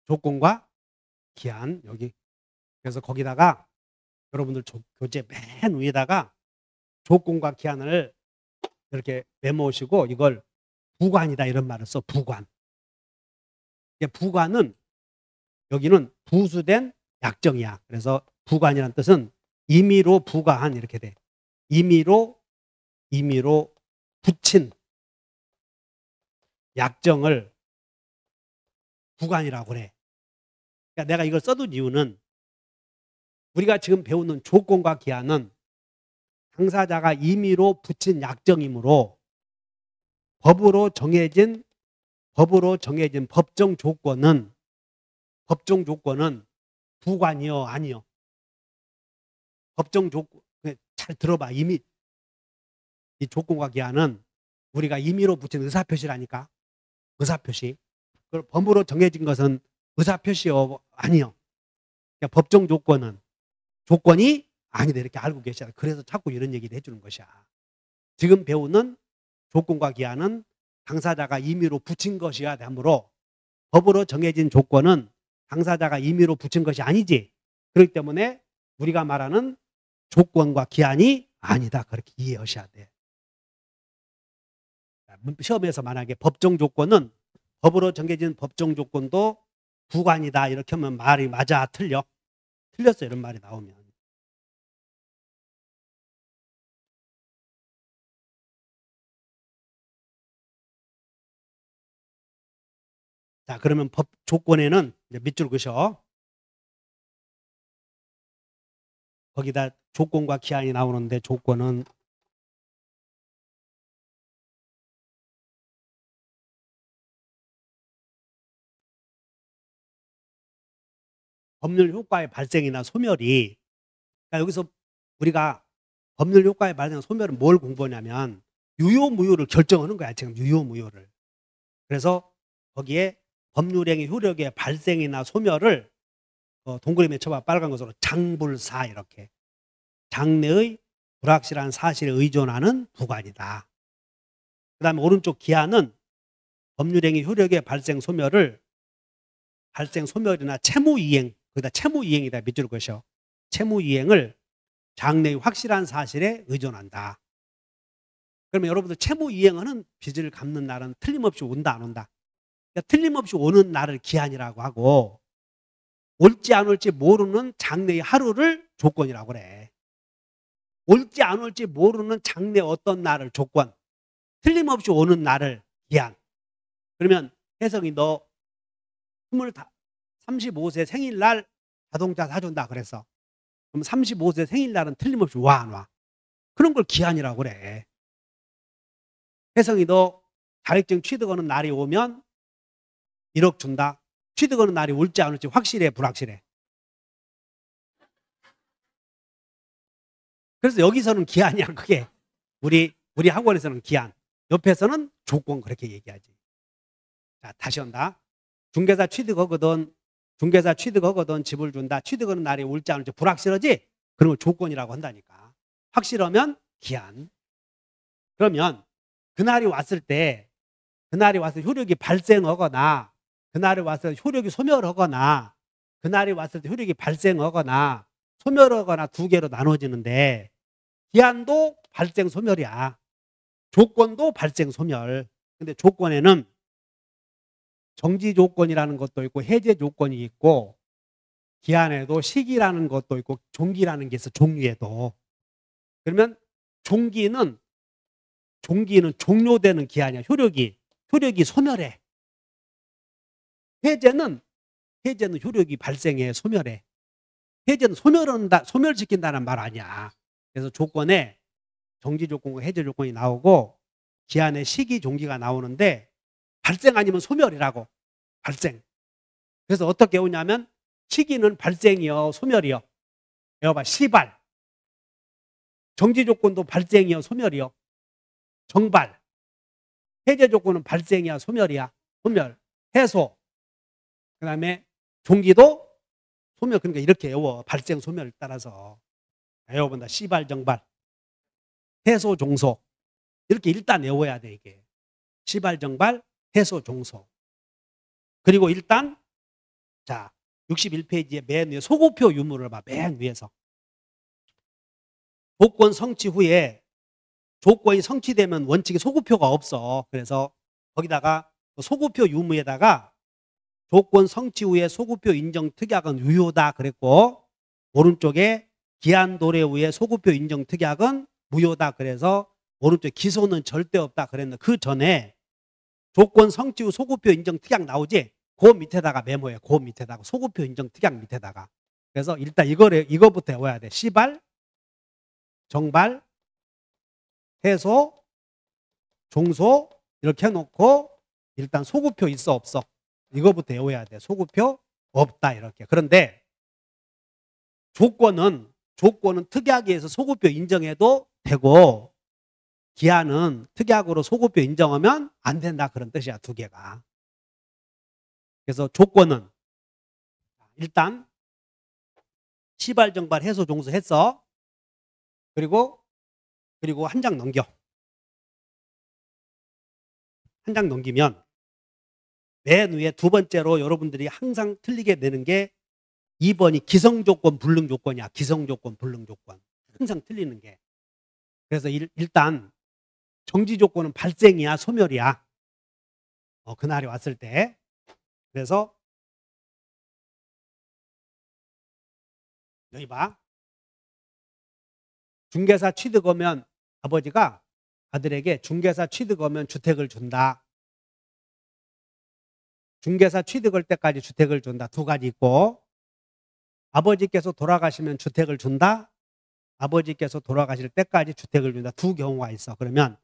조건과 기한 여기. 그래서 거기다가 여러분들 교재 맨 위에다가 조건과 기한을 이렇게 메모시고 이걸 부관이다 이런 말을 써. 부관. 부관은 여기는 부수된 약정이야. 그래서 부관이라는 뜻은 임의로 부과한 이렇게 돼. 임의로 붙인 약정을 부관이라고 그래. 그러니까 내가 이걸 써둔 이유는 우리가 지금 배우는 조건과 기한은 당사자가 임의로 붙인 약정이므로 법으로 정해진 법정 조건은 부관이요 아니요. 법정 조건 잘 들어봐. 이미 이 조건과 기한은 우리가 임의로 붙인 의사표시라니까. 의사표시. 그럼 법으로 정해진 것은 의사표시요 아니요. 그러니까 법정 조건이 아니다 이렇게 알고 계셔야 돼. 그래서 자꾸 이런 얘기를 해주는 것이야. 지금 배우는 조건과 기한은 당사자가 임의로 붙인 것이어야 되므로 법으로 정해진 조건은 당사자가 임의로 붙인 것이 아니지. 그렇기 때문에 우리가 말하는 조건과 기한이 아니다. 그렇게 이해하셔야 돼. 시험에서 만약에 법정 조건은 법으로 정해진 법정 조건도 부관이다 이렇게 하면 말이 맞아 틀려? 틀렸어 이런 말이 나오면. 자 그러면 법 조건에는 이제 밑줄 그셔. 거기다 조건과 기한이 나오는데 조건은 법률 효과의 발생이나 소멸이 그러니까 여기서 우리가 법률 효과의 발생이나 소멸은 뭘 공부하냐면 유효무효를 결정하는 거야. 지금 유효무효를. 그래서 거기에 법률행위 효력의 발생이나 소멸을 동그라미 쳐봐. 빨간 것으로 장불사 이렇게. 장래의 불확실한 사실에 의존하는 부관이다. 그 다음에 오른쪽 기한은 법률행위 효력의 발생 소멸이나 채무이행 거기다 채무이행이다 밑줄 그으셔. 채무이행을 장래의 확실한 사실에 의존한다. 그러면 여러분들 채무이행하는 빚을 갚는 날은 틀림없이 온다 안 온다? 그러니까 틀림없이 오는 날을 기한이라고 하고 올지 안 올지 모르는 장래의 하루를 조건이라고 그래. 올지 안 올지 모르는 장래 어떤 날을 조건. 틀림없이 오는 날을 기한. 그러면 혜성이 너 35세 생일날 자동차 사준다 그랬어. 그럼 35세 생일날은 틀림없이 와 안 와? 그런 걸 기한이라고 그래. 혜성이 너 자격증 취득하는 날이 오면 1억 준다. 취득하는 날이 올지 안 올지 확실해 불확실해? 그래서 여기서는 기한이야 그게. 우리 학원에서는 기한. 옆에서는 조건 그렇게 얘기하지. 자 다시 한다. 중개사 취득하거든 집을 준다. 취득하는 날이 올지 안 올지 불확실하지? 그런 걸 조건이라고 한다니까. 확실하면 기한. 그러면 그날이 왔을 때 그날이 와서 효력이 발생하거나 그날이 와서 효력이 소멸하거나 그날이 왔을 때 효력이 발생하거나 소멸하거나 두 개로 나눠지는데 기한도 발생 소멸이야. 조건도 발생 소멸. 근데 조건에는 정지 조건이라는 것도 있고 해제 조건이 있고 기한에도 시기라는 것도 있고 종기라는 게 있어. 종류에도. 그러면 종기는 종료되는 기한이야. 효력이 소멸해. 해제는 효력이 발생해. 소멸해. 해제는 소멸시킨다는 말 아니야. 그래서 조건에 정지 조건과 해제 조건이 나오고 기한에 시기 종기가 나오는데 발생 아니면 소멸이라고. 발생. 그래서 어떻게 오냐면 시기는 발생이요 소멸이요? 여봐 시발. 정지 조건도 발생이요 소멸이요? 정발. 해제 조건은 발생이야 소멸이야? 소멸. 해소. 그 다음에 종기도 소멸. 그러니까 이렇게 외워. 발생 소멸을 따라서 외워본다. 시발 정발 해소 종소 이렇게 일단 외워야 돼. 이게 시발 정발 해소 종소. 그리고 일단 자, 61페이지에 맨 위에 소고표 유무를 봐. 맨 위에서. 조건 성취 후에 조건이 성취되면 원칙에 소고표가 없어. 그래서 거기다가 소고표 유무에다가 조건 성취 후에 소고표 인정 특약은 유효다 그랬고, 오른쪽에 기한 도래 후에 소고표 인정 특약은 무효다. 그래서 오른쪽에 기소는 절대 없다 그랬는데, 그 전에 조건 성취 후 소고표 인정 특약 나오지? 그 밑에다가 메모해. 그 밑에다가 소고표 인정 특약 밑에다가. 그래서 일단 이거부터 외워야 돼. 시발, 정발, 해소, 종소 이렇게 해놓고 일단 소고표 있어 없어? 이거부터 외워야 돼. 소고표 없다 이렇게. 그런데 조건은 특약에 의해서 소고표 인정해도 되고, 기한은 특약으로 소고표 인정하면 안 된다 그런 뜻이야. 두 개가. 그래서 조건은 일단 시발, 정발, 해소, 종소 했어. 그리고 한 장 넘겨. 한 장 넘기면 맨 위에 두 번째로 여러분들이 항상 틀리게 되는 게 2번이 기성조건, 불능조건이야. 기성조건, 불능조건. 항상 틀리는 게. 그래서 일단 정지조건은 발생이야, 소멸이야. 그날이 왔을 때. 그래서 여기 봐. 중개사 취득하면 아버지가 아들에게 중개사 취득하면 주택을 준다. 중개사 취득할 때까지 주택을 준다. 두 가지 있고, 아버지께서 돌아가시면 주택을 준다. 아버지께서 돌아가실 때까지 주택을 준다. 두 경우가 있어. 그러면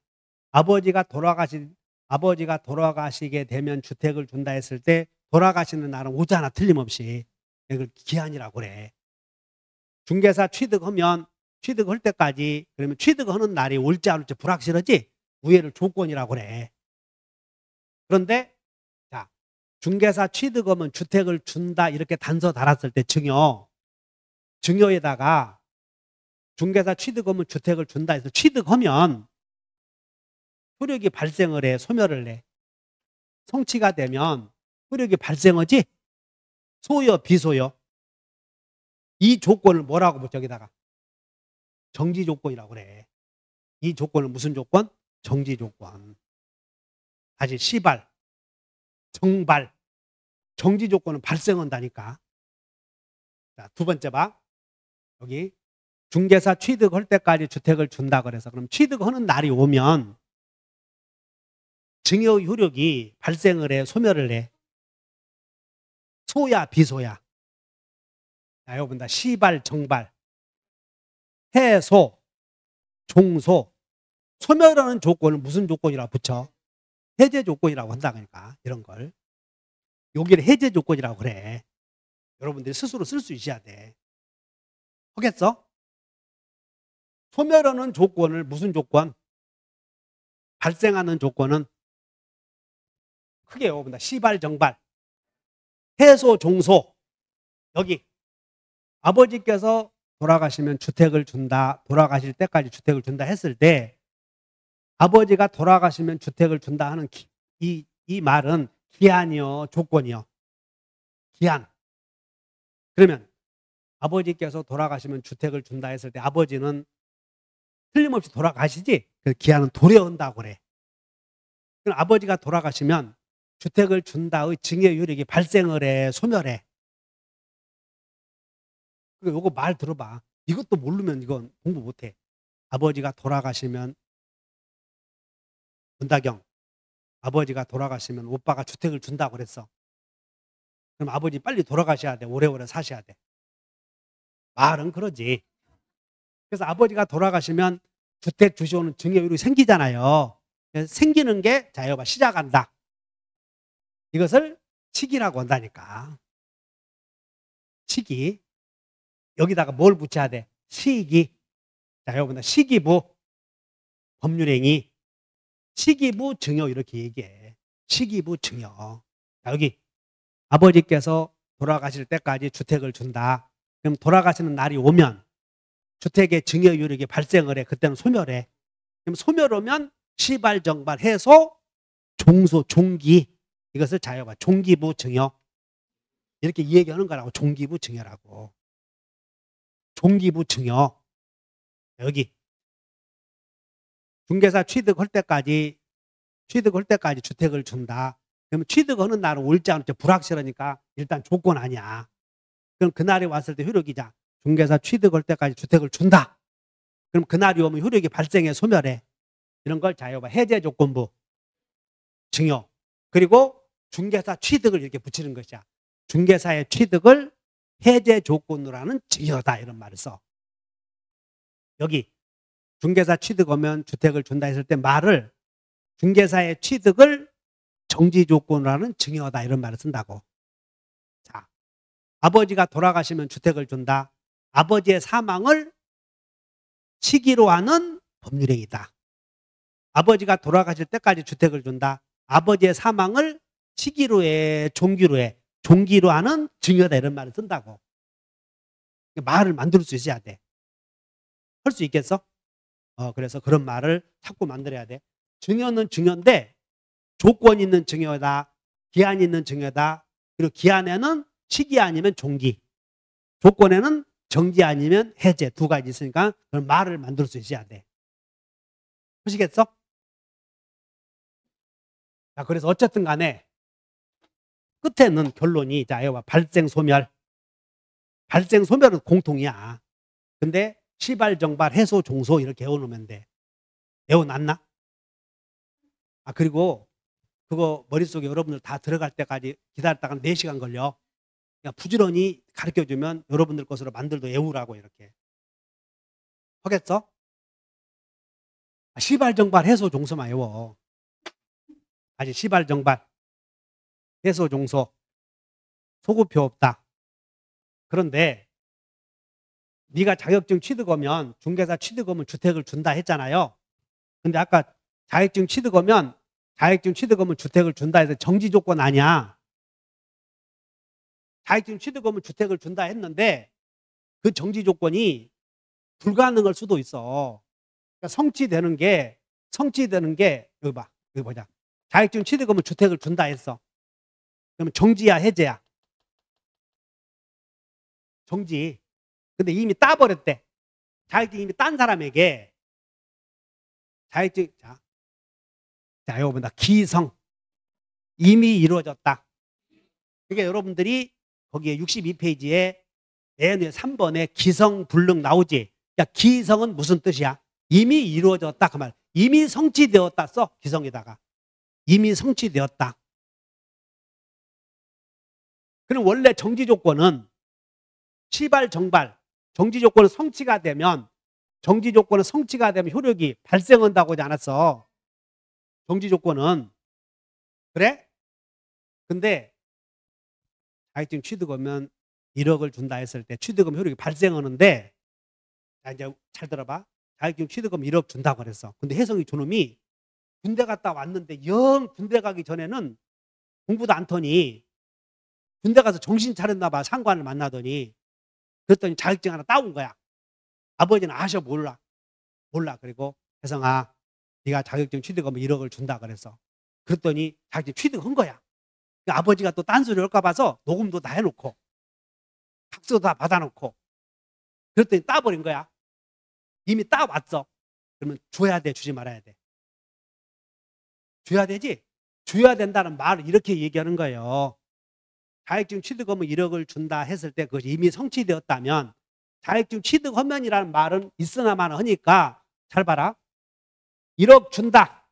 아버지가 돌아가시게 되면 주택을 준다 했을 때 돌아가시는 날은 오잖아. 틀림없이. 이걸 기한이라고 그래. 중개사 취득할 때까지, 그러면 취득하는 날이 올지 안 올지 불확실하지? 우회를 조건이라고 그래. 그런데 자, 중개사 취득하면 주택을 준다 이렇게 단서 달았을 때 증여에다가 중개사 취득하면 주택을 준다 해서 취득하면 효력이 발생을 해, 소멸을 해. 성취가 되면 효력이 발생하지? 소요, 비소요? 이 조건을 뭐라고 뭐 저기다가 정지 조건이라고 그래. 이 조건은 무슨 조건? 정지 조건. 다시 시발, 정발, 정지 조건은 발생한다니까. 자, 두 번째 봐. 여기 중개사 취득할 때까지 주택을 준다 그래서, 그럼 취득하는 날이 오면 증여 효력이 발생을 해, 소멸을 해? 소야, 비소야? 자, 여기 본다. 시발, 정발, 해소, 종소. 소멸하는 조건을 무슨 조건이라고 붙여? 해제 조건이라고 한다. 그러니까 이런 걸 여기를 해제 조건이라고 그래. 여러분들이 스스로 쓸 수 있어야 돼. 하겠어? 소멸하는 조건을 무슨 조건? 발생하는 조건은 크게 외워본다. 시발, 정발, 해소, 종소. 여기 아버지께서 돌아가시면 주택을 준다, 돌아가실 때까지 주택을 준다 했을 때, 아버지가 돌아가시면 주택을 준다 하는 이 말은 기한이요, 조건이요? 기한. 그러면 아버지께서 돌아가시면 주택을 준다 했을 때 아버지는 틀림없이 돌아가시지? 그 기한은 도래한다고 그래. 그럼 아버지가 돌아가시면 주택을 준다의 증여 효력이 발생을 해, 소멸해? 요거 말 들어봐. 이것도 모르면 이건 공부 못해. 아버지가 돌아가시면, 문다경, 아버지가 돌아가시면 오빠가 주택을 준다고 그랬어. 그럼 아버지 빨리 돌아가셔야 돼. 오래오래 사셔야 돼. 말은 그러지. 그래서 아버지가 돌아가시면 주택 주시오는 증여율이 생기잖아요. 생기는 게, 자, 여봐, 시작한다. 이것을 시기라고 한다니까. 시기. 여기다가 뭘 붙여야 돼? 시기. 자, 여러분, 시기부, 법률행위, 시기부 증여 이렇게 얘기해. 시기부 증여. 자, 여기 아버지께서 돌아가실 때까지 주택을 준다. 그럼 돌아가시는 날이 오면 주택의 증여 효력이 발생을 해. 그때는 소멸해. 그럼 소멸하면 시발, 정발, 해소, 종소, 종기. 이것을 자여봐. 종기부 증여. 이렇게 얘기하는 거라고. 종기부 증여라고. 종기부 증여. 여기 중개사 취득할 때까지 주택을 준다. 그러면 취득하는 날은 올지 안 올지 불확실하니까 일단 조건 아니야. 그럼 그날이 왔을 때 효력이자. 중개사 취득할 때까지 주택을 준다. 그럼 그날이 오면 효력이 발생해 소멸해. 이런 걸 자 여봐. 해제 조건부 증여. 그리고 중개사 취득을 이렇게 붙이는 것이야. 중개사의 취득을 해제 조건으로는 증여다. 이런 말을 써. 여기 중개사 취득하면 주택을 준다 했을 때 말을 중개사의 취득을 정지 조건으로 하는 증여다. 이런 말을 쓴다고. 자, 아버지가 돌아가시면 주택을 준다. 아버지의 사망을 시기로 하는 법률행위다. 아버지가 돌아가실 때까지 주택을 준다. 아버지의 사망을 시기로 해, 종기로 하는 증여다. 이런 말을 쓴다고. 말을 만들 수 있어야 돼. 할 수 있겠어? 그래서 그런 말을 자꾸 만들어야 돼. 증여는 증여인데 조건 있는 증여다. 기한 있는 증여다. 그리고 기한에는 시기 아니면 종기. 조건에는 정지 아니면 해제. 두 가지 있으니까 그런 말을 만들 수 있어야 돼. 보시겠어? 자, 그래서 어쨌든 간에 끝에는 결론이, 자, 여봐. 발생 소멸. 발생 소멸은 공통이야. 근데 시발, 정발, 해소, 종소 이렇게 외워놓으면 돼. 외워놨나? 그리고 그거 머릿속에 여러분들 다 들어갈 때까지 기다렸다가 4시간 걸려. 그러니까 부지런히 가르쳐주면 여러분들 것으로 만들도 외우라고 이렇게. 하겠어? 시발, 정발, 해소, 종소만 외워. 아직 시발, 정발, 해소, 종소. 소급표 없다. 그런데 네가 자격증 취득하면, 중개사 취득하면 주택을 준다 했잖아요. 근데 아까 자격증 취득하면 주택을 준다 해서 정지 조건 아니야. 자격증 취득하면 주택을 준다 했는데 그 정지 조건이 불가능할 수도 있어. 그러니까 성취되는 게 여기 봐. 여기 보자. 자격증 취득하면 주택을 준다 했어. 그러면 정지야, 해제야? 정지. 근데 이미 따버렸대. 자격증 이미 딴 사람에게. 자격증, 자, 이거 본다. 기성. 이미 이루어졌다. 그러니까 여러분들이 거기에 62페이지에 N의 3번에 기성, 불능 나오지. 그러니까 기성은 무슨 뜻이야? 이미 이루어졌다. 그 말. 이미 성취되었다 써. 기성에다가. 이미 성취되었다. 그럼 원래 정지 조건은 시발, 정발. 정지 조건은 성취가 되면 효력이 발생한다고 하지 않았어. 정지 조건은. 그래? 근데 자격증 취득하면 1억을 준다 했을 때 취득하면 효력이 발생하는데, 자, 이제 잘 들어봐. 자격증 취득하면 1억 준다고 그랬어. 근데 혜성이 저놈이 군대 갔다 왔는데 영 군대 가기 전에는 공부도 안 터니 군대 가서 정신 차렸나 봐. 상관을 만나더니. 그랬더니 자격증 하나 따온 거야. 아버지는 아셔 몰라. 그리고 혜성아, 네가 자격증 취득하면 1억을 준다 그랬어. 그랬더니 자격증 취득한 거야. 그러니까 아버지가 또 딴소리 할까 봐서 녹음도 다 해놓고 학수도 다 받아놓고 그랬더니 따버린 거야. 이미 따왔어. 그러면 줘야 돼, 주지 말아야 돼? 줘야 되지. 줘야 된다는 말을 이렇게 얘기하는 거예요. 자격증 취득하면 1억을 준다 했을 때 그것이 이미 성취되었다면, 자격증 취득하면이라는 말은 있으나마나 하니까 잘 봐라. 1억 준다.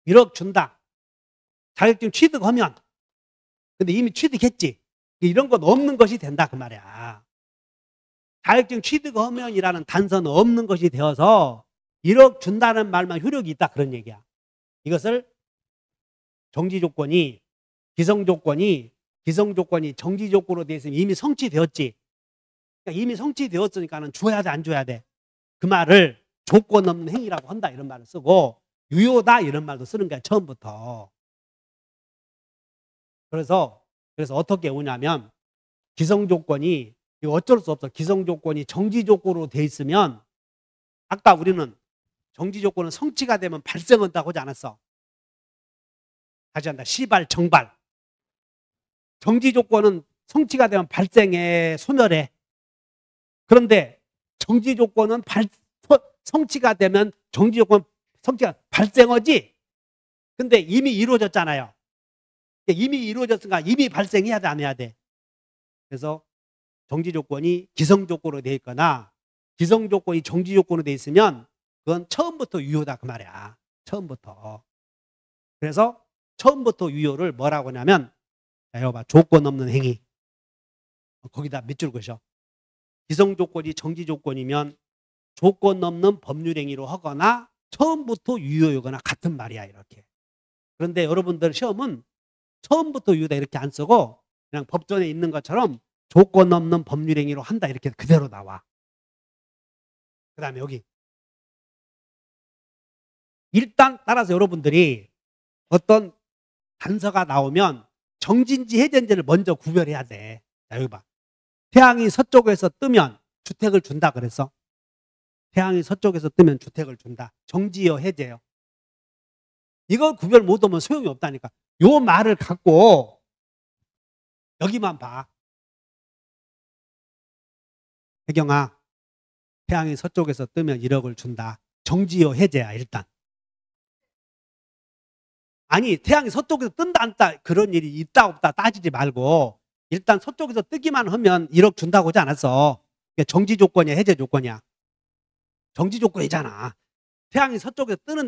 1억 준다. 자격증 취득하면. 근데 이미 취득했지. 이런 건 없는 것이 된다 그 말이야. 자격증 취득하면이라는 단서는 없는 것이 되어서 1억 준다는 말만 효력이 있다 그런 얘기야. 이것을 정지 조건이, 기성 조건이 정지 조건으로 되어 있으면 이미 성취되었지. 그러니까 이미 성취되었으니까는 줘야 돼, 안 줘야 돼? 그 말을 조건 없는 행위라고 한다 이런 말을 쓰고, 유효다 이런 말도 쓰는 거야 처음부터. 그래서 어떻게 오냐면, 기성 조건이, 이거 어쩔 수 없어. 기성 조건이 정지 조건으로 돼 있으면, 아까 우리는 정지 조건은 성취가 되면 발생한다고 하지 않았어? 다시 한다. 시발, 정발. 정지 조건은 성취가 되면 발생해, 소멸해. 그런데 정지 조건은 성취가 되면 정지 조건 성취가 발생하지. 근데 이미 이루어졌잖아요. 이미 이루어졌으니까 이미 발생해야 돼, 안 해야 돼? 그래서 정지 조건이 기성 조건으로 돼 있거나 기성 조건이 정지 조건으로 돼 있으면 그건 처음부터 유효다 그 말이야. 처음부터. 그래서 처음부터 유효를 뭐라고 하냐면, 자, 이거 봐. 조건 없는 행위. 거기다 밑줄 그으셔. 기성 조건이 정지 조건이면 조건 없는 법률 행위로 하거나 처음부터 유효이거나 같은 말이야, 이렇게. 그런데 여러분들 시험은 처음부터 유효다 이렇게 안 쓰고 그냥 법전에 있는 것처럼 조건 없는 법률 행위로 한다 이렇게 그대로 나와. 그 다음에 여기 일단 따라서 여러분들이 어떤 단서가 나오면 정지인지 해제인지를 먼저 구별해야 돼. 자, 여기 봐. 태양이 서쪽에서 뜨면 주택을 준다 그랬어. 태양이 서쪽에서 뜨면 주택을 준다. 정지요, 해제요. 이걸 구별 못하면 소용이 없다니까. 요 말을 갖고 여기만 봐. 혜경아, 태양이 서쪽에서 뜨면 1억을 준다. 정지요, 해제야, 일단. 아니, 태양이 서쪽에서 뜬다 안 뜬다 그런 일이 있다 없다 따지지 말고 일단 서쪽에서 뜨기만 하면 1억 준다고 하지 않았어. 정지 조건이야, 해제 조건이야? 정지 조건이잖아. 태양이 서쪽에서 뜨는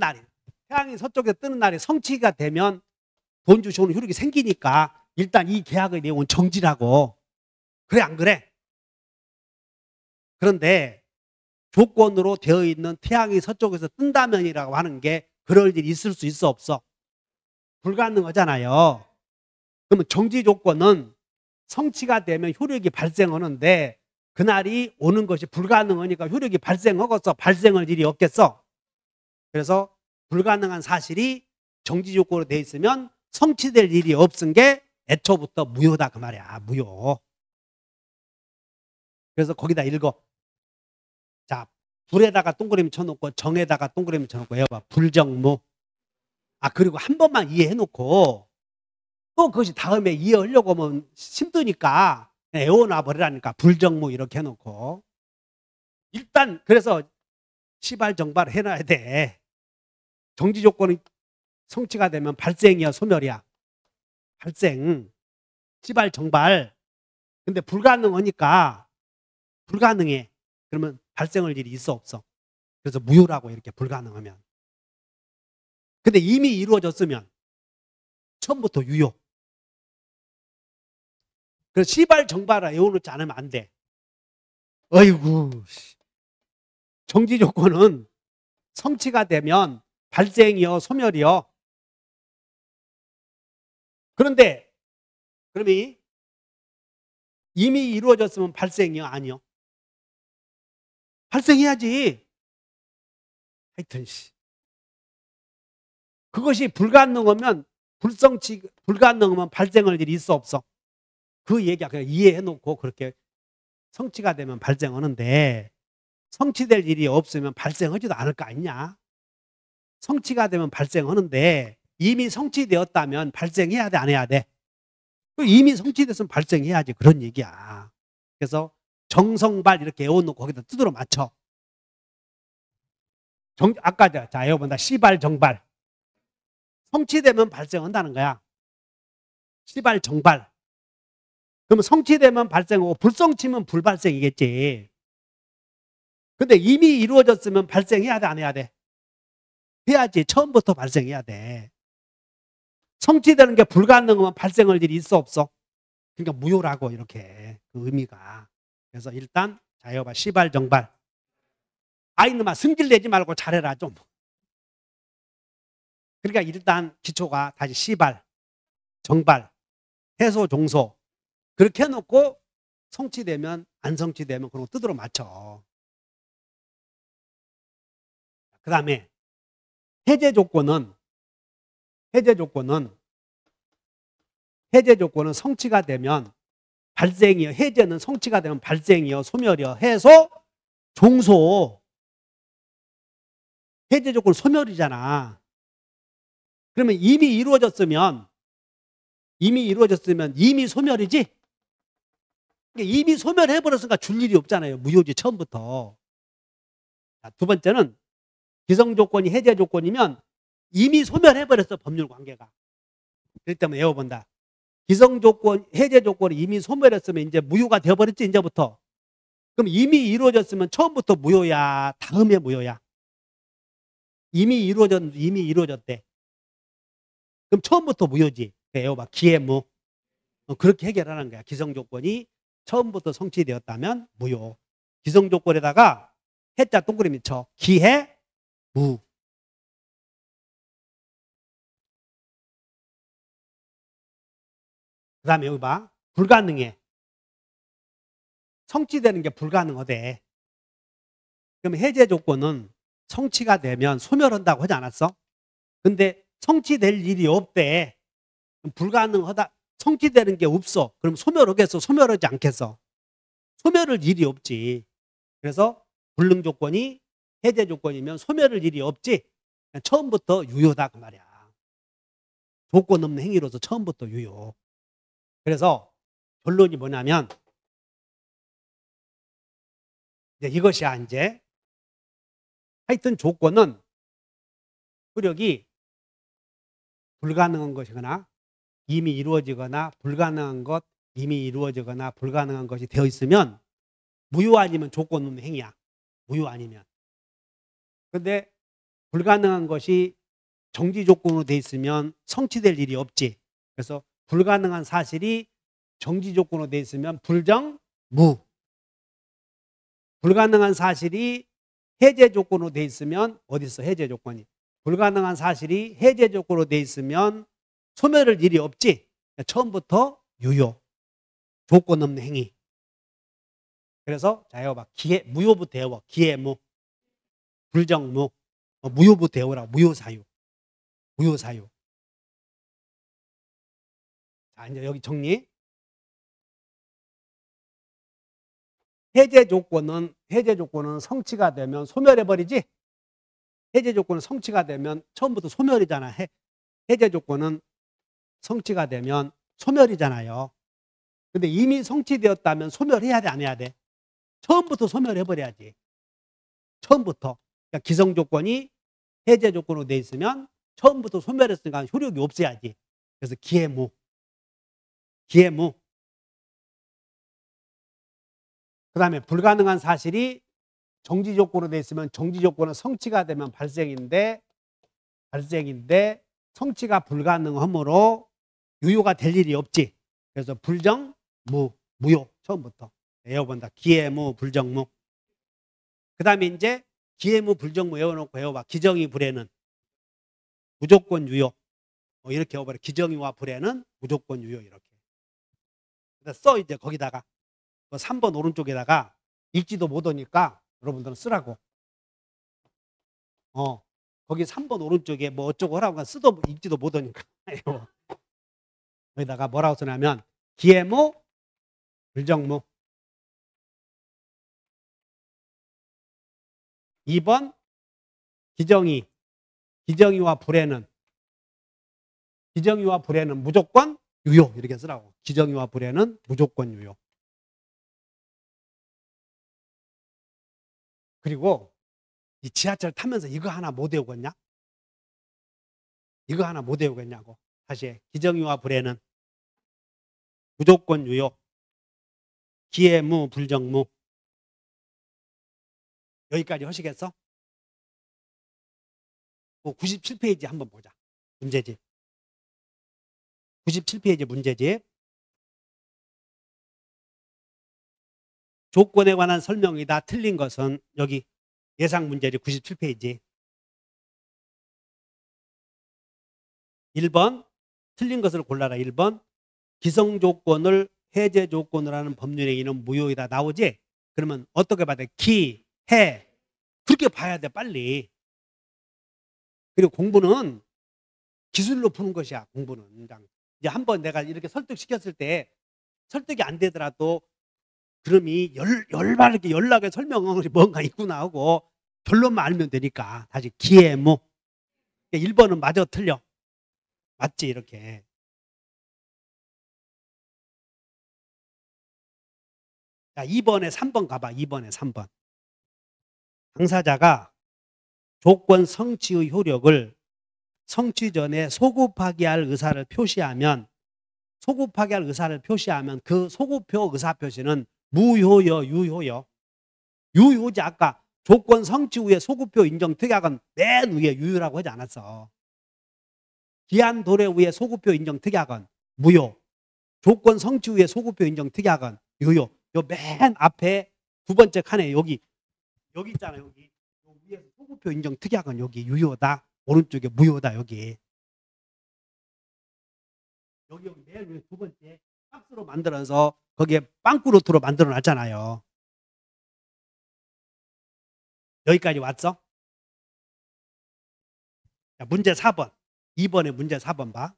날이 성취가 되면 돈 주시오는 효력이 생기니까 일단 이 계약의 내용은 정지라고. 그래, 안 그래? 그런데 조건으로 되어 있는 태양이 서쪽에서 뜬다면이라고 하는 게 그럴 일이 있을 수 있어, 없어? 불가능하잖아요. 그러면 정지 조건은 성취가 되면 효력이 발생하는데 그날이 오는 것이 불가능하니까 효력이 발생하겠어? 발생할 일이 없겠어? 그래서 불가능한 사실이 정지 조건으로 되어 있으면 성취될 일이 없은 게 애초부터 무효다 그 말이야. 무효. 그래서 거기다 읽어. 자, 불에다가 동그라미 쳐놓고 정에다가 동그라미 쳐놓고 해봐. 불정무. 그리고 한 번만 이해해놓고 또 그것이 다음에 이해하려고 하면 힘드니까 애워놔 버리라니까. 불정무 이렇게 해놓고 일단 그래서 시발정발 해놔야 돼. 정지 조건이 성취가 되면 발생이야, 소멸이야? 발생. 시발정발. 근데 불가능하니까 불가능해. 그러면 발생할 일이 있어, 없어? 그래서 무효라고 이렇게 불가능하면. 근데 이미 이루어졌으면 처음부터 유효. 그래서 시발정발을 외워놓지 않으면 안 돼. 어이구. 정지 조건은 성취가 되면 발생이요, 소멸이요. 그런데 그러면 이미 이루어졌으면 발생이요, 아니요? 발생해야지. 하여튼 그것이 불가능하면 불가능하면 발생할 일이 있어, 없어? 그 얘기야. 그냥 이해해놓고 그렇게 성취가 되면 발생하는데 성취될 일이 없으면 발생하지도 않을 거 아니냐? 성취가 되면 발생하는데 이미 성취되었다면 발생해야 돼, 안 해야 돼? 이미 성취됐으면 발생해야지. 그런 얘기야. 그래서 정성발 이렇게 외워놓고 거기다 두드러 맞춰. 아까 자 외워본다. 시발 정발. 성취되면 발생한다는 거야. 시발 정발. 그러면 성취되면 발생하고 불성취면 불발생이겠지. 근데 이미 이루어졌으면 발생해야 돼, 안 해야 돼? 해야지. 처음부터 발생해야 돼. 성취되는 게 불가능하면 발생할 일이 있어, 없어? 그러니까 무효라고 이렇게 그 의미가. 그래서 일단 자 여봐. 시발 정발. 이놈아 승질 내지 말고 잘해라 좀. 그러니까 일단 기초가 다시 시발, 정발, 해소, 종소 그렇게 해놓고 성취되면 안 성취되면 그런 거 두드러 맞춰. 그 다음에 해제 조건은 성취가 되면 발생이요. 해제는 성취가 되면 발생이요. 소멸이요. 해소, 종소. 해제 조건 소멸이잖아. 그러면 이미 이루어졌으면 이미 이루어졌으면 이미 소멸이지. 이미 소멸해버렸으니까 줄 일이 없잖아요. 무효지 처음부터. 자, 두 번째는 기성조건이 해제조건이면 이미 소멸해버렸어. 법률 관계가. 그렇기 때문에 외워본다. 기성조건, 해제조건이 이미 소멸했으면 이제 무효가 되어버렸지. 이제부터. 그럼 이미 이루어졌으면 처음부터 무효야, 다음에 무효야? 이미 이루어졌대. 그럼 처음부터 무효지. 외워봐. 기해무. 그렇게 해결하는 거야. 기성조건이 처음부터 성취되었다면 무효. 기성조건에다가 해자 동그라미 쳐. 기해 무. 그 다음에 여기 봐. 불가능해. 성취되는 게 불가능하대. 그럼 해제 조건은 성취가 되면 소멸한다고 하지 않았어? 근데 성취될 일이 없대. 불가능하다. 성취되는 게 없어. 그럼 소멸하겠어? 소멸하지 않겠어? 소멸할 일이 없지. 그래서 불능 조건이 해제 조건이면 소멸할 일이 없지. 처음부터 유효다 그 말이야. 조건 없는 행위로서 처음부터 유효. 그래서 결론이 뭐냐면 이제 이것이야. 이제 하여튼 조건은 효력이 불가능한 것이거나 이미 이루어지거나 불가능한 것 이미 이루어지거나 불가능한 것이 되어 있으면 무효 아니면 조건 없는 행위야. 무효 아니면. 근데 불가능한 것이 정지 조건으로 되어 있으면 성취될 일이 없지. 그래서 불가능한 사실이 정지 조건으로 되어 있으면 불정 무. 불가능한 사실이 해제 조건으로 되어 있으면 어디 있어? 해제 조건이. 불가능한 사실이 해제 조건으로 되어 있으면 소멸할 일이 없지. 처음부터 유효. 조건 없는 행위. 그래서 자 해봐. 기해 무효부터 해워. 기해무. 불정무. 무효부터 해오라. 무효사유. 무효사유. 자 이제 여기 정리. 해제 조건은 성취가 되면 소멸해 버리지. 해제 조건은 성취가 되면 처음부터 소멸이잖아. 해제 조건은 성취가 되면 소멸이잖아요. 근데 이미 성취되었다면 소멸해야 돼, 안 해야 돼? 처음부터 소멸해 버려야지. 처음부터. 그러니까 기성 조건이 해제 조건으로 돼 있으면 처음부터 소멸했으니까 효력이 없어야지. 그래서 기해무. 기해무. 그 다음에 불가능한 사실이 정지 조건으로 돼 있으면 정지 조건은 성취가 되면 발생인데 성취가 불가능하므로 유효가 될 일이 없지. 그래서 불정 무. 무효. 처음부터 외워본다. 기해무 불정무. 그 다음에 이제 기해무 불정무 외워놓고 외워봐. 기정이 불해는 무조건 유효. 이렇게 외워버려. 기정이와 불해는 무조건 유효. 이렇게 써. 이제 거기다가 3번 오른쪽에다가 읽지도 못하니까 여러분들은 쓰라고. 거기 3번 오른쪽에 뭐 어쩌고 하라고 쓰도 읽지도 못하니까 여기다가 뭐라고 쓰냐면 기해무 불정무. 2번 기정이와 불해는 무조건 유효. 이렇게 쓰라고. 기정이와 불해는 무조건 유효. 그리고 이 지하철 타면서 이거 하나 못 외우겠냐? 이거 하나 못 외우겠냐고. 다시 해. 기정이와 불해는 무조건 유효. 기해무 불정무. 여기까지 하시겠어? 97페이지 한번 보자. 문제집. 97페이지 문제집. 조건에 관한 설명이다. 틀린 것은 여기 예상 문제집 97페이지. 1번 틀린 것을 골라라. 1번 기성조건을 해제조건으로 하는 법률행위는 무효이다. 나오지? 그러면 어떻게 봐야 돼? 기, 해. 그렇게 봐야 돼. 빨리. 그리고 공부는 기술로 푸는 것이야. 공부는. 이제 한번 내가 이렇게 설득시켰을 때 설득이 안 되더라도 그럼이 열받게 연락에 설명이 뭔가 있구나 하고 결론만 알면 되니까. 다시 기해무. 1번은 맞아 틀려? 맞지 이렇게. 자, 2번에 3번 가봐. 2번에 3번. 당사자가 조건 성취의 효력을 성취 전에 소급하게 할 의사를 표시하면 그 소급표 의사 표시는 무효요, 유효요? 유효지. 아까 조건 성취 후에 소급표 인정 특약은 맨 위에 유효라고 하지 않았어. 기한 도래 후에 소급표 인정 특약은 무효. 조건 성취 후에 소급표 인정 특약은 유효. 요 맨 앞에 두 번째 칸에 여기 있잖아. 여기 위에 소급표 인정 특약은 여기 유효다. 오른쪽에 무효다. 여기 맨 위에 두 번째 박스로 만들어서 거기에 빵꾸르트로 만들어 놨잖아요. 여기까지 왔어? 자, 문제 4번. 2번의 문제 4번 봐.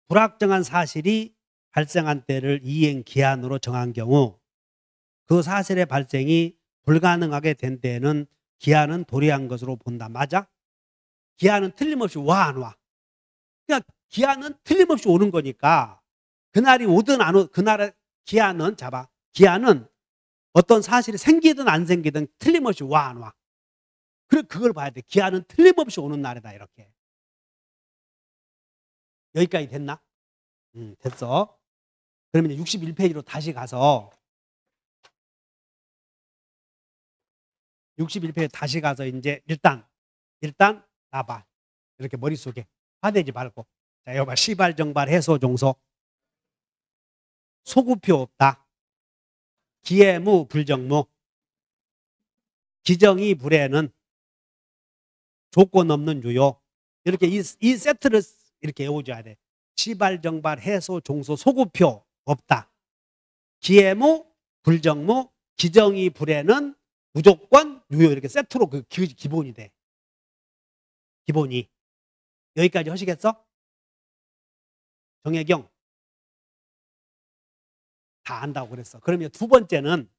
불확정한 사실이 발생한 때를 이행 기한으로 정한 경우 그 사실의 발생이 불가능하게 된 때에는 기한은 도래한 것으로 본다. 맞아? 기한은 틀림없이 와, 안 와? 그러니까 기한은 틀림없이 오는 거니까 그날이 오든 안 오든 그날의 기한은 잡아. 기한은 어떤 사실이 생기든 안 생기든 틀림없이 와, 안 와? 그래, 그걸 봐야 돼. 기한은 틀림없이 오는 날이다. 이렇게. 여기까지 됐나? 됐어. 그러면 61페이지로 다시 가서 61페이지 다시 가서 이제 일단 나봐. 이렇게 머릿속에 화내지 말고. 자, 여봐. 시발, 정발, 해소, 종소. 소급표 없다. 기해무, 불정무. 기정이 불에는 조건 없는 유효. 이렇게 이 세트를 이렇게 외워줘야 돼. 시발, 정발, 해소, 종소, 소급표 없다. 기해무, 불정무, 기정이 불에는 무조건 유효. 이렇게 세트로 그 기본이 돼. 기본이. 여기까지 하시겠어? 정혜경. 다 안다고 그랬어. 그러면 두 번째는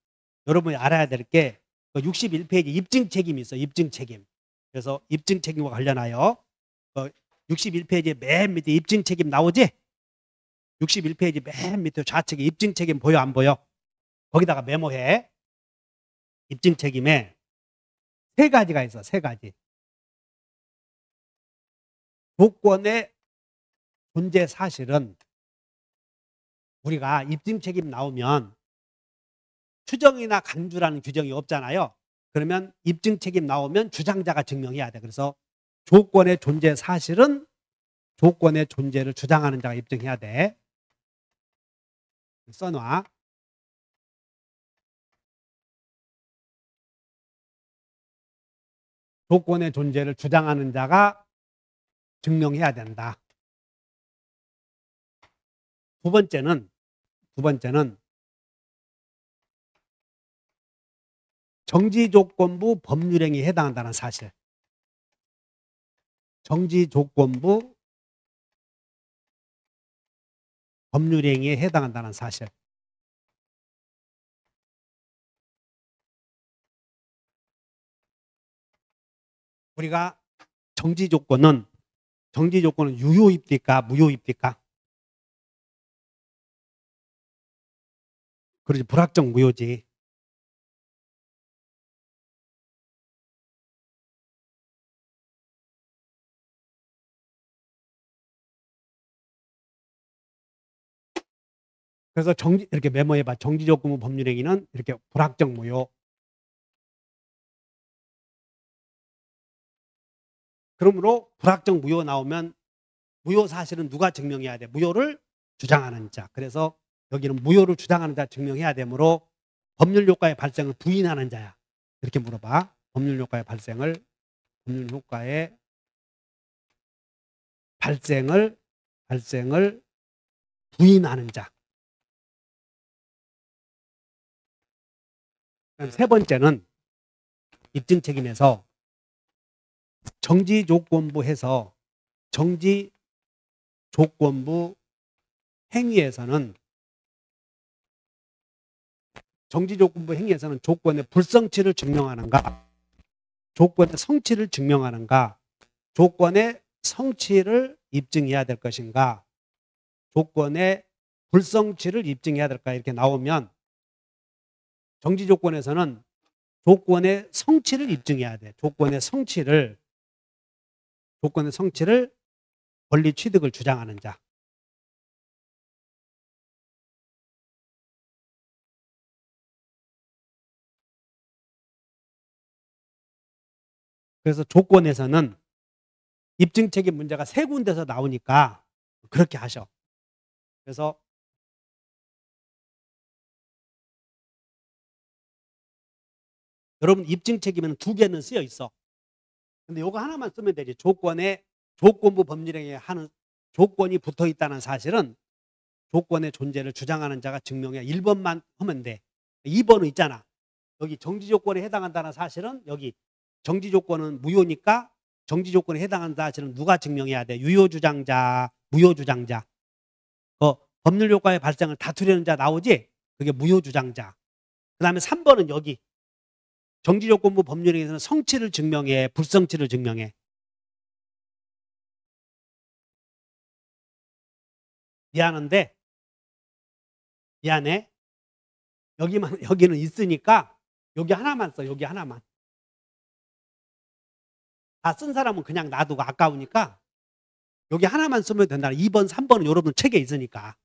여러분이 알아야 될 게 61페이지 입증 책임이 있어. 입증 책임. 그래서 입증 책임과 관련하여 61페이지 맨 밑에 입증 책임 나오지? 61페이지 맨 밑에 좌측에 입증 책임 보여, 안 보여? 거기다가 메모해. 입증 책임에 세 가지가 있어. 세 가지. 조건의 존재 사실은 우리가 입증 책임 나오면 추정이나 간주라는 규정이 없잖아요. 그러면 입증 책임 나오면 주장자가 증명해야 돼. 그래서 조건의 존재 사실은 조건의 존재를 주장하는 자가 입증해야 돼. 써놔. 조건의 존재를 주장하는 자가 증명해야 된다. 두 번째는 정지조건부 법률행위에 해당한다는 사실. 정지조건부 법률행위에 해당한다는 사실. 우리가 정지조건은 유효입니까? 무효입니까? 그러지, 불확정 무효지. 그래서 이렇게 메모해봐. 정지조건부 법률행위는 이렇게 불확정 무효. 그러므로 불확정 무효 나오면 무효 사실은 누가 증명해야 돼? 무효를 주장하는 자. 그래서 여기는 무효를 주장하는 자 증명해야 되므로 법률 효과의 발생을 부인하는 자야. 이렇게 물어봐. 법률 효과의 발생을 부인하는 자. 세 번째는 입증 책임에서 정지조건부 해서 정지조건부 행위에서는 조건의 불성취를 증명하는가, 조건의 성취를 증명하는가, 조건의 성취를 입증해야 될 것인가, 조건의 불성취를 입증해야 될까 이렇게 나오면 정지 조건에서는 조건의 성취를 입증해야 돼. 조건의 성취를 권리 취득을 주장하는 자. 그래서 조건에서는 입증 책임 문제가 세 군데서 나오니까 그렇게 하셔. 그래서 여러분 입증 책임에는 두 개는 쓰여 있어. 근데 요거 하나만 쓰면 되지. 조건부 법률행위에 하는 조건이 붙어 있다는 사실은 조건의 존재를 주장하는 자가 증명해. 1번만 하면 돼. 2번은 있잖아. 여기 정지 조건에 해당한다는 사실은 여기 정지 조건은 무효니까 정지 조건에 해당한다 사실은 누가 증명해야 돼? 유효 주장자, 무효 주장자. 법률 효과의 발생을 다투려는 자 나오지? 그게 무효 주장자. 그다음에 3번은 여기 정지조건부 법률행위에서는 성취를 증명해, 불성취를 증명해. 미안해. 여기는 있으니까 여기 하나만 써. 여기 하나만. 다 쓴 사람은 그냥 놔두고 아까우니까 여기 하나만 쓰면 된다. 2번, 3번은 여러분 책에 있으니까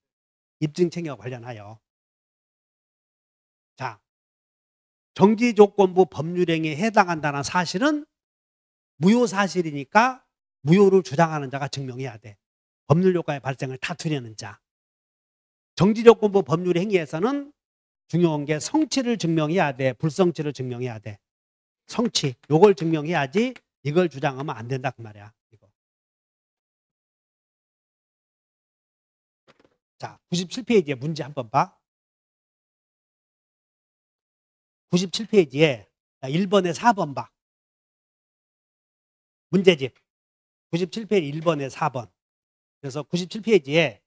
입증 책임과 관련하여. 자, 정지조건부 법률행위에 해당한다는 사실은 무효사실이니까 무효를 주장하는 자가 증명해야 돼. 법률효과의 발생을 다투려는 자. 정지조건부 법률행위에서는 중요한 게 성취를 증명해야 돼. 불성취를 증명해야 돼. 성취. 요걸 증명해야지 이걸 주장하면 안 된다 그 말이야. 이거. 자, 97페이지에 문제 한번 봐. 97페이지에 1번에 4번 봐. 문제집. 97페이지 1번에 4번. 그래서 97페이지에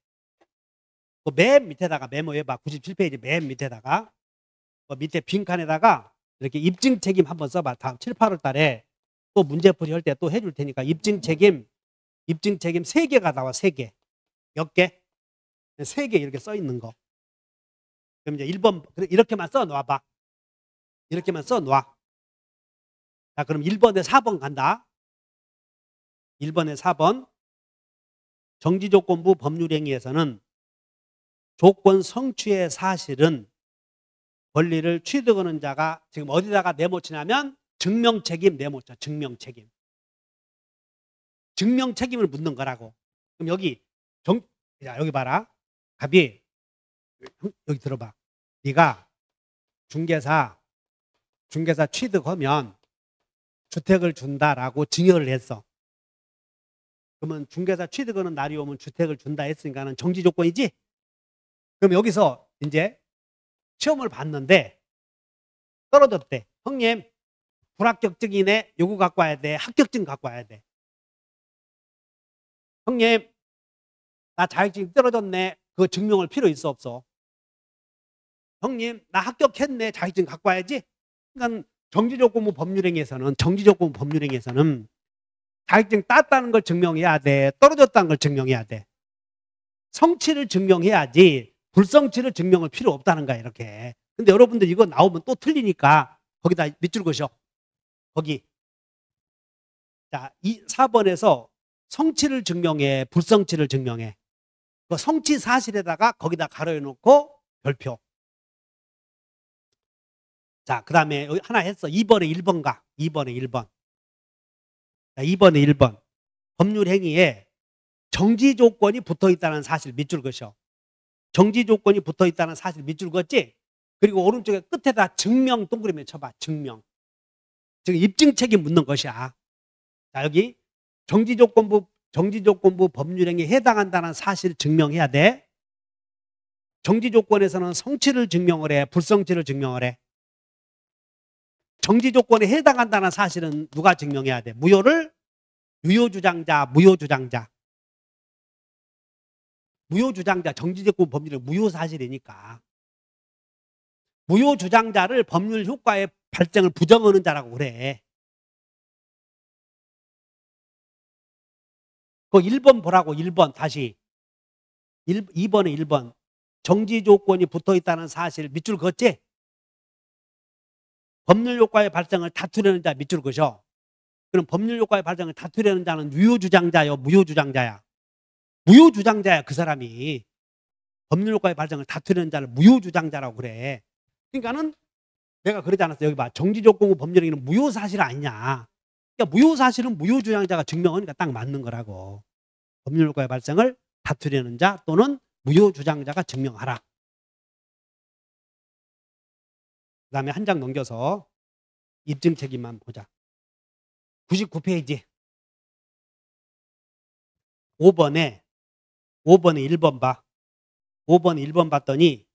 맨 밑에다가 메모해봐. 97페이지 맨 밑에다가 밑에 빈칸에다가 이렇게 입증 책임 한번 써봐. 다음 7, 8월 달에 또 문제풀이 할 때 또 해줄 테니까 입증 책임 3개가 나와. 3개. 몇 개? 3개 이렇게 써 있는 거. 그럼 이제 1번 이렇게만 써 놔봐. 이렇게만 써 놔. 자, 그럼 1번에 4번 간다. 1번에 4번. 정지조건부 법률행위에서는 조건 성취의 사실은 권리를 취득하는 자가 지금 어디다가 네모치냐면 증명책임 네모쳐. 증명책임. 증명책임을 묻는 거라고. 그럼 여기 여기 봐라. 갑이 여기 들어봐. 네가 중개사 취득하면 주택을 준다라고 증여를 했어. 그러면 중개사 취득하는 날이 오면 주택을 준다 했으니까는 정지 조건이지? 그럼 여기서 이제 시험을 봤는데 떨어졌대. 형님, 불합격증이네. 요거 갖고 와야 돼. 합격증 갖고 와야 돼. 형님, 나 자격증 떨어졌네. 그거 증명할 필요 있어 없어? 형님, 나 합격했네. 자격증 갖고 와야지. 그러니까 정지조건부 법률행위에서는 자격증 땄다는 걸 증명해야 돼. 떨어졌다는 걸 증명해야 돼. 성취를 증명해야지 불성취를 증명할 필요 없다는 거야. 이렇게. 근데 여러분들 이거 나오면 또 틀리니까 거기다 밑줄 그으셔. 거기. 자, 4번에서 성취를 증명해, 불성취를 증명해. 그 성취 사실에다가 거기다 가로해 놓고 별표. 자, 그 다음에 여기 하나 했어. 2번에 1번 가. 2번에 1번. 자, 2번에 1번. 법률행위에 정지 조건이 붙어 있다는 사실 밑줄 그으셔. 정지 조건이 붙어 있다는 사실 밑줄 그었지? 그리고 오른쪽에 끝에다 증명 동그라미 쳐봐. 증명. 지금 입증 책임 묻는 것이야. 자, 여기 정지조건부 법률행위에 해당한다는 사실을 증명해야 돼. 정지조건에서는 성취를 증명을 해. 불성취를 증명을 해. 정지조건에 해당한다는 사실은 누가 증명해야 돼? 유효주장자, 무효주장자. 무효주장자, 정지조건 법률은 무효사실이니까. 무효주장자를 법률 효과의 발생을 부정하는 자라고 그래. 그 1번 보라고. 1번 다시 2번에 1번. 정지 조건이 붙어 있다는 사실 밑줄 그었지? 법률 효과의 발생을 다투려는 자 밑줄 그으셔. 그럼 법률 효과의 발생을 다투려는 자는 유효주장자요, 무효주장자야? 무효주장자야. 그 사람이 법률 효과의 발생을 다투려는 자를 무효주장자라고 그래. 그러니까는 내가 그러지 않았어. 여기 봐. 정지조건부 법률행위는 무효사실 아니냐. 그러니까 무효사실은 무효주장자가 증명하니까 딱 맞는 거라고. 법률 효과의 발생을 다투려는 자 또는 무효주장자가 증명하라. 그 다음에 한 장 넘겨서 입증 책임만 보자. 99페이지 5번에 1번 봐. 5번 1번 봤더니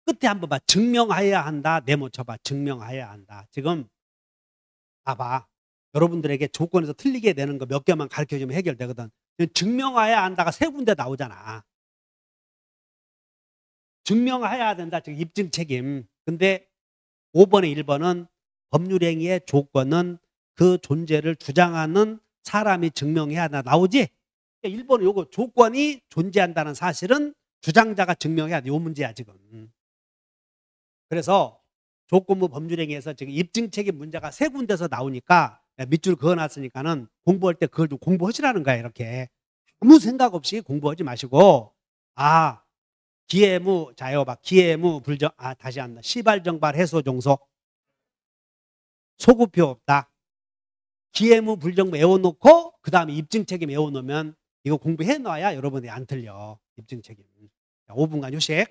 끝에 한번 봐. 증명하여야 한다. 네모 쳐봐. 증명하여야 한다. 지금 봐봐. 여러분들에게 조건에서 틀리게 되는 거 몇 개만 가르쳐주면 해결되거든. 증명하여야 한다가 세 군데 나오잖아. 증명해야 된다. 즉 입증 책임. 근데 5번에 1번은 법률행위의 조건은 그 존재를 주장하는 사람이 증명해야 한다. 나오지? 1번은 요거 조건이 존재한다는 사실은 주장자가 증명해야 돼. 요 문제야 지금. 그래서 조건부 법률행위에서 지금 입증 책임 문제가 세 군데서 나오니까 밑줄 그어놨으니까는 공부할 때 그걸 좀 공부하시라는 거야. 이렇게 아무 생각 없이 공부하지 마시고 기해무 자 이거 봐. 기해무 불정 다시 한다. 시발정발 해소 종소 소구표 없다. 기해무 불정부 외워놓고 그 다음에 입증 책임 외워놓으면 이거 공부해 놔야 여러분이 안 틀려. 입증 책임. 5분간 휴식.